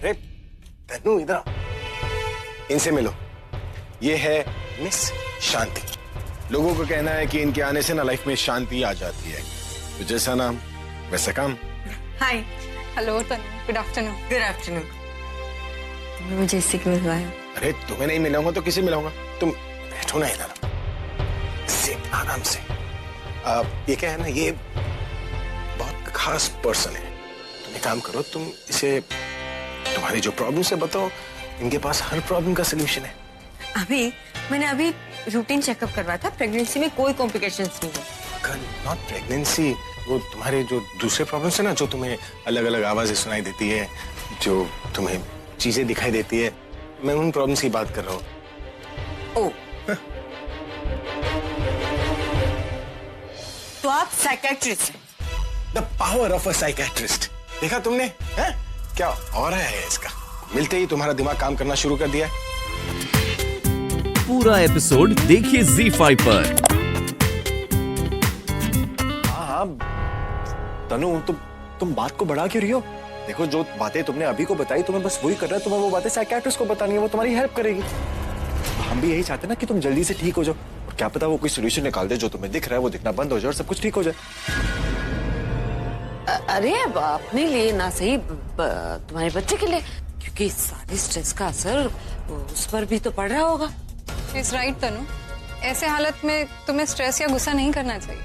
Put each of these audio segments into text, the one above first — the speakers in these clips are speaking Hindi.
अरे तनु इधर आओ, इनसे मिलो। ये है मिस शांति। लोगों को कहना है कि इनके आने से ना लाइफ में शांति आ जाती है। तो जैसा नाम वैसा काम। हाय। हेलो तनु, गुड आफ्टरनून। Good afternoon. तुमने मुझे इससे क्यों मिलवाया? अरे तुम्हें नहीं मिलाऊंगा तो किसे मिलाऊंगा? तुम बैठो ना इधर, आराम से। ये क्या है ना, ये बहुत खास पर्सन है। तुम एक काम करो, तुम इसे तुम्हारी जो प्रॉब्लम से बताओ, इनके पास हर प्रॉब्लम का सोल्यूशन है। मैंने अभी रूटीन चेकअप करवाया था, प्रेगनेंसी में कोई कॉम्प्लिकेशंस नहीं है। नॉट प्रेगनेंसी, वो तुम्हारे जो दूसरे प्रॉब्लम्स है ना, जो तुम्हें अलग अलग आवाजें सुनाई देती है, जो तुम्हें चीजें दिखाई देती है, मैं उन प्रॉब्लम्स की बात कर रहा हूँ। ओह, तो आप साइकियाट्रिस्ट हैं? The power of a psychiatrist. देखा तुमने है? क्या और है इसका? मिलते ही तुम्हारा दिमाग काम करना शुरू कर दिया। पूरा एपिसोड देखिए ZEE5 पर। हाँ तनु, तुम बात को बढ़ा क्यों रही हो? देखो, जो बातें तुमने अभी को बताई, तुम्हें बस वही करना है। तुम्हें वो बातें साइकियाट्रिस्ट को बतानी है, वो तुम्हारी हेल्प करेगी। हम भी यही चाहते हैं ना कि तुम जल्दी से ठीक हो जाओ। और क्या पता वो कोई सोल्यूशन निकाल दे, जो तुम्हें दिख रहा है वो दिखना बंद हो जाए और सब कुछ ठीक हो जाए। अरे अब अपने लिए ना सही, तुम्हारे बच्चे के लिए, क्योंकि सारी स्ट्रेस का असर उस पर भी तो पड़ रहा होगा। इट्स राइट तनु, ऐसे हालत में तुम्हें स्ट्रेस या गुस्सा नहीं करना चाहिए।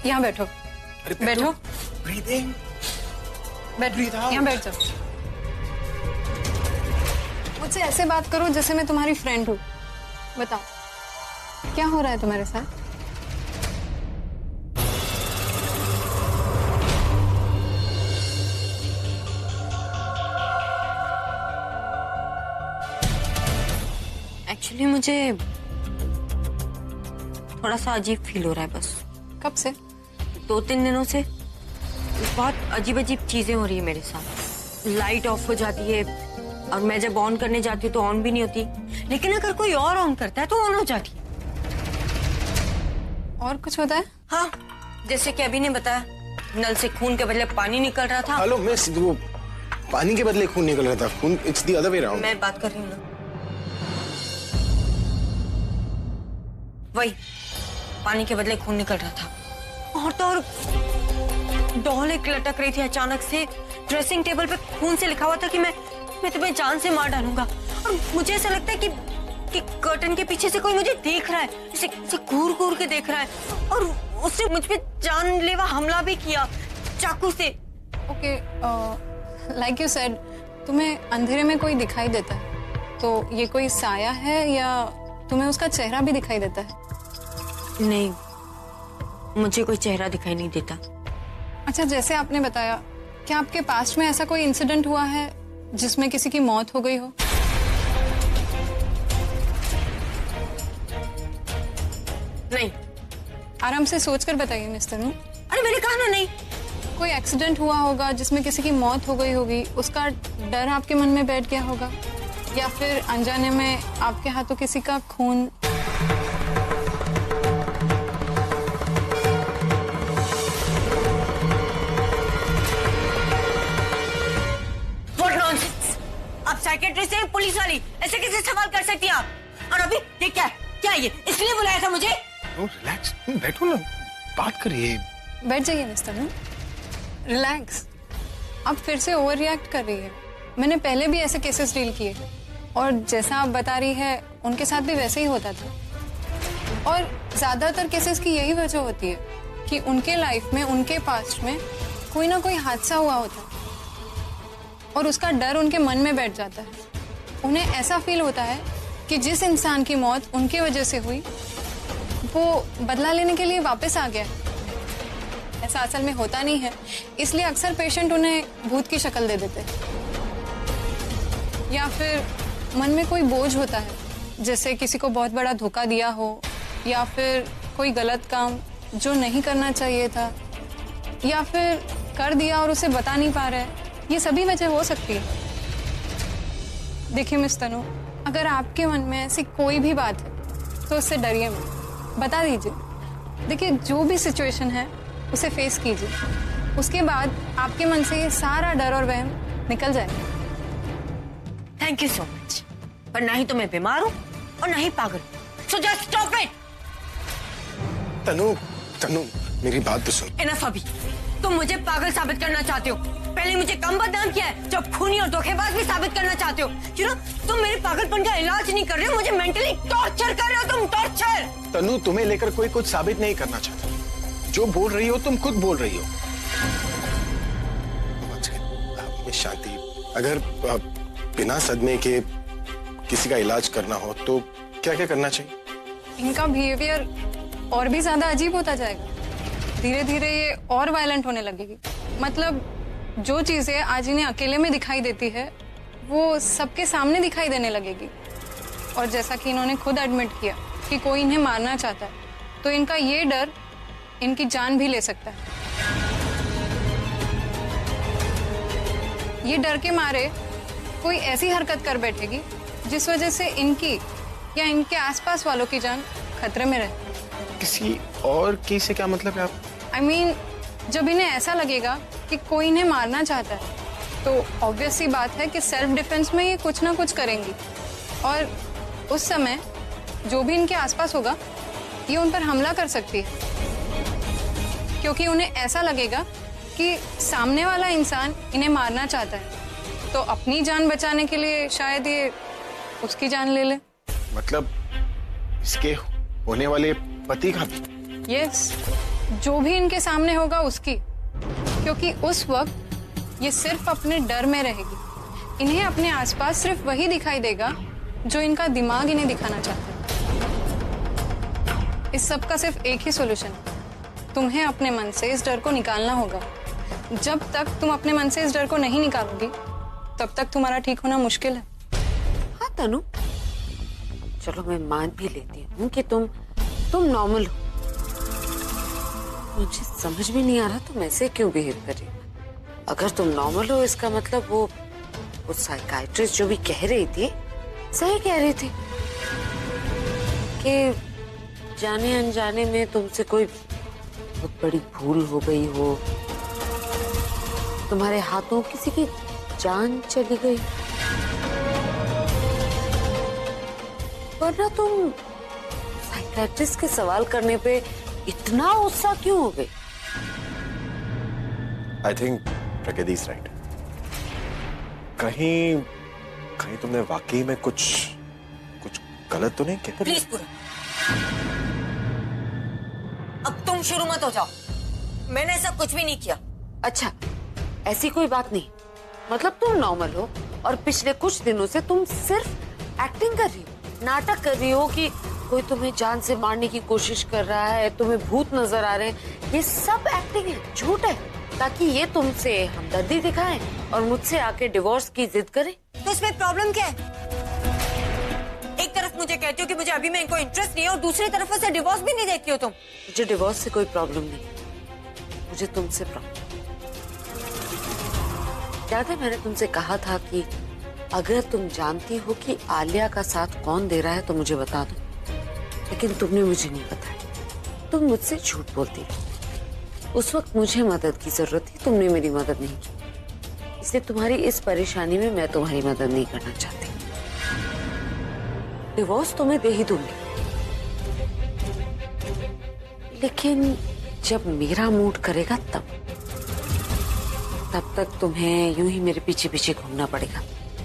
यहाँ बैठो। बैठो, ब्रीदिंग, बैठो, यहाँ बैठ जाओ। मुझसे ऐसे बात करो जैसे मैं तुम्हारी फ्रेंड हूँ। बताओ, क्या हो रहा है तुम्हारे साथ? एक्चुअली मुझे थोड़ा सा अजीब फील हो रहा है बस। कब से? 2-3 दिनों से बहुत अजीब अजीब चीजें हो रही है मेरे साथ। लाइट ऑफ हो जाती है और मैं जब ऑन करने जाती हूँ तो ऑन भी नहीं होती, लेकिन अगर कोई और ऑन करता है तो ऑन हो जाती है। और कुछ होता है? हाँ, जैसे कि अभी ने बताया, नल से खून के बदले पानी निकल रहा था। हेलो मिस, वो पानी के बदले खून निकल रहा था। खून, it's the other way around. मैं बात कर रही हूँ ना, वही पानी के बदले खून निकल रहा था। और तो और डॉल एक लटक रही थी अचानक से। ड्रेसिंग टेबल पे खून से लिखा हुआ था कि मैं तुम्हें जान से मार डालूंगा। और मुझे ऐसा लगता है कि कर्टन के पीछे से कोई मुझे देख रहा है, इसे घूर घूर के देख रहा है। और उसने मुझ पे जानलेवा हमला भी किया चाकू से। ओके, लाइक यू सेड, तुम्हें अंधेरे में कोई दिखाई देता है, तो ये कोई साया है या तुम्हें उसका चेहरा भी दिखाई देता है? नहीं, मुझे कोई चेहरा दिखाई नहीं देता। अच्छा, जैसे आपने बताया, क्या आपके पास्ट में ऐसा कोई इंसिडेंट हुआ है जिसमें किसी की मौत हो गई हो? नहीं। आराम से सोचकर बताइए मिस्टर तनु। अरे मैंने कहा ना, नहीं। कोई एक्सीडेंट हुआ होगा जिसमें किसी की मौत हो गई होगी, उसका डर आपके मन में बैठ गया होगा, या फिर अनजाने में आपके हाथों किसी का खून। आप साइकियाट्रिस्ट हैं, पुलिस वाली, ऐसे कैसे सवाल कर सकती हैं आप? और अभी ये क्या ये इसलिए बुलाया था मुझे? रिलैक्स, बैठो ना, बात करिए। बैठ जाइए मिस्टर तनु, रिलैक्स। आप फिर से ओवर रिएक्ट कर रही है। मैंने पहले भी ऐसे केसेस डील किए और जैसा आप बता रही है उनके साथ भी वैसे ही होता था। और ज्यादातर केसेस की यही वजह होती है कि उनके लाइफ में, उनके पास्ट में कोई ना कोई हादसा हुआ होता है और उसका डर उनके मन में बैठ जाता है। उन्हें ऐसा फील होता है कि जिस इंसान की मौत उनकी वजह से हुई, वो बदला लेने के लिए वापस आ गया। ऐसा असल में होता नहीं है, इसलिए अक्सर पेशेंट उन्हें भूत की शक्ल दे देते हैं। या फिर मन में कोई बोझ होता है, जैसे किसी को बहुत बड़ा धोखा दिया हो, या फिर कोई गलत काम जो नहीं करना चाहिए था, या फिर कर दिया और उसे बता नहीं पा रहे। ये सभी वजह हो सकती है। देखिए मिस तनु, अगर आपके मन में ऐसी कोई भी बात है तो उससे डरिए मत, बता दीजिए। देखिए, जो भी सिचुएशन है उसे फेस कीजिए, उसके बाद आपके मन से ये सारा डर और वहम निकल जाएगा। Thank you so much. पर ना ही तो मैं बीमार हूँ और ना ही पागल। So just stop it. Tanu Tanu मेरी बात तो सुन। इनफ अभी। तुम मुझे पागल साबित करना चाहते हो। पहले मुझे कम बदनाम किया है, जब खूनी और धोखेबाज भी साबित करना चाहते हो। यू नो, तुम मेरे पागलपन का इलाज नहीं कर रहे हो, मुझे मेंटली टॉर्चर कर रहे हो तुम, टॉर्चर। तनु तुम्हें लेकर कोई कुछ साबित नहीं करना चाहता। जो बोल रही हो तुम खुद बोल रही हो। शांति, अगर बिना सदमे के किसी का इलाज करना हो तो क्या क्या करना चाहिए? इनका बिहेवियर और भी ज्यादा अजीब होता जाएगा। धीरे धीरे ये और वायलेंट होने लगेगी। मतलब जो चीजें आज इन्हें अकेले में दिखाई देती है वो सबके सामने दिखाई देने लगेगी। और जैसा कि इन्होंने खुद एडमिट किया कि कोई इन्हें मारना चाहता है, तो इनका ये डर इनकी जान भी ले सकता है। ये डर के मारे कोई ऐसी हरकत कर बैठेगी जिस वजह से इनकी या इनके आसपास वालों की जान खतरे में रहे। किसी और की से क्या मतलब है आप? I mean, जब इन्हें ऐसा लगेगा कि कोई इन्हें मारना चाहता है तो ऑब्वियस सी बात है कि सेल्फ डिफेंस में ये कुछ ना कुछ करेंगी। और उस समय जो भी इनके आसपास होगा ये उन पर हमला कर सकती है, क्योंकि उन्हें ऐसा लगेगा कि सामने वाला इंसान इन्हें मारना चाहता है, तो अपनी जान बचाने के लिए शायद ये उसकी जान ले ले। मतलब इसके होने वाले पति का भी? यस, जो भी इनके सामने होगा उसकी, क्योंकि उस वक्त ये सिर्फ अपने डर में रहेगी। इन्हें अपने आसपास सिर्फ वही दिखाई देगा जो इनका दिमाग इन्हें दिखाना चाहता है। इस सब का सिर्फ एक ही सॉल्यूशन है, तुम्हें अपने मन से इस डर को निकालना होगा। जब तक तुम अपने मन से इस डर को नहीं निकालोगी तब तक तुम्हारा ठीक होना मुश्किल है। हाँ तनु, चलो मैं मान भी लेती हूँ कि तुम नॉर्मल हो। मुझे समझ में नहीं आ रहा तुम ऐसे क्यों बिहेव कर रही हो। अगर तुम नॉर्मल हो इसका मतलब वो साइकाइट्रिस्ट जो भी कह रही थी सही कह रही थी कि जाने अनजाने में तुमसे कोई बहुत बड़ी भूल हो गई हो, तुम्हारे हाथों किसी की जान चली गई, वरना तुम साइकियाट्रिस्ट के सवाल करने पे इतना गुस्सा क्यों हो गई? आई थिंक प्रकृति इज राइट। कहीं तुमने वाकई में कुछ गलत तो नहीं किया? प्लीज पूरा, अब तुम शुरू मत हो जाओ। मैंने ऐसा कुछ भी नहीं किया। अच्छा, ऐसी कोई बात नहीं। मतलब तुम नॉर्मल हो और पिछले कुछ दिनों से तुम सिर्फ एक्टिंग कर रही हो, नाटक कर रही हो कि कोई तुम्हें जान से मारने की कोशिश कर रहा है, तुम्हें भूत नजर आ रहे हैं। ये सब एक्टिंग है, झूठ है, ताकि ये तुमसे हमदर्दी दिखाएं और मुझसे आके डिवोर्स की जिद करें। तो इसमें प्रॉब्लम क्या है? एक तरफ मुझे कहती हो कि मुझे अभी में इनको इंटरेस्ट नहीं है और दूसरी तरफ से डिवोर्स भी नहीं देती हो तुम। मुझे डिवोर्स से कोई प्रॉब्लम नहीं, मुझे तुमसे प्रॉब्लम। याद है मैंने तुमसे कहा था कि अगर तुम जानती हो कि आलिया का साथ कौन दे रहा है तो मुझे बता दो, लेकिन तुमने मुझे नहीं बताया। तुम मुझसे झूठ बोलती थी। उस वक्त मुझे मदद की जरूरत थी, तुमने मेरी मदद नहीं की, इसलिए तुम्हारी इस परेशानी में मैं तुम्हारी मदद नहीं करना चाहती। डिवोर्स तुम्हें दे ही दूंगी, लेकिन जब मेरा मूड करेगा तब तक तुम्हें यूं ही मेरे पीछे पीछे घूमना पड़ेगा,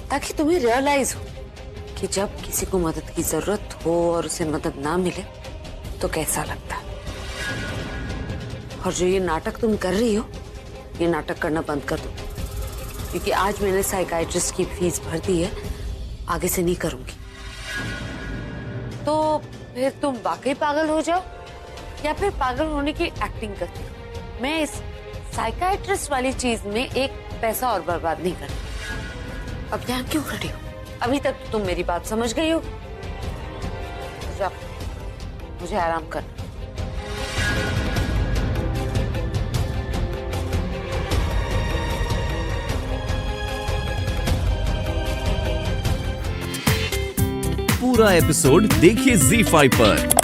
ताकि तुम्हें रियलाइज हो कि जब किसी को मदद की जरूरत हो और उसे मदद ना मिले तो कैसा लगता है। और जो ये नाटक तुम कर रही हो, ये नाटक करना बंद कर दो, क्योंकि आज मैंने साइकाइट्रिस्ट की फीस भर दी है, आगे से नहीं करूंगी। तो फिर तुम वाकई पागल हो जाओ या फिर पागल होने की एक्टिंग करती हो। मैं इस साइकाइट्रिस्ट वाली चीज में एक पैसा और बर्बाद नहीं करती। अब ध्यान क्यों कर रही हो? अभी तक तो तुम मेरी बात समझ गई हो। जाओ, मुझे आराम करना। पूरा एपिसोड देखिए ZEE5 पर।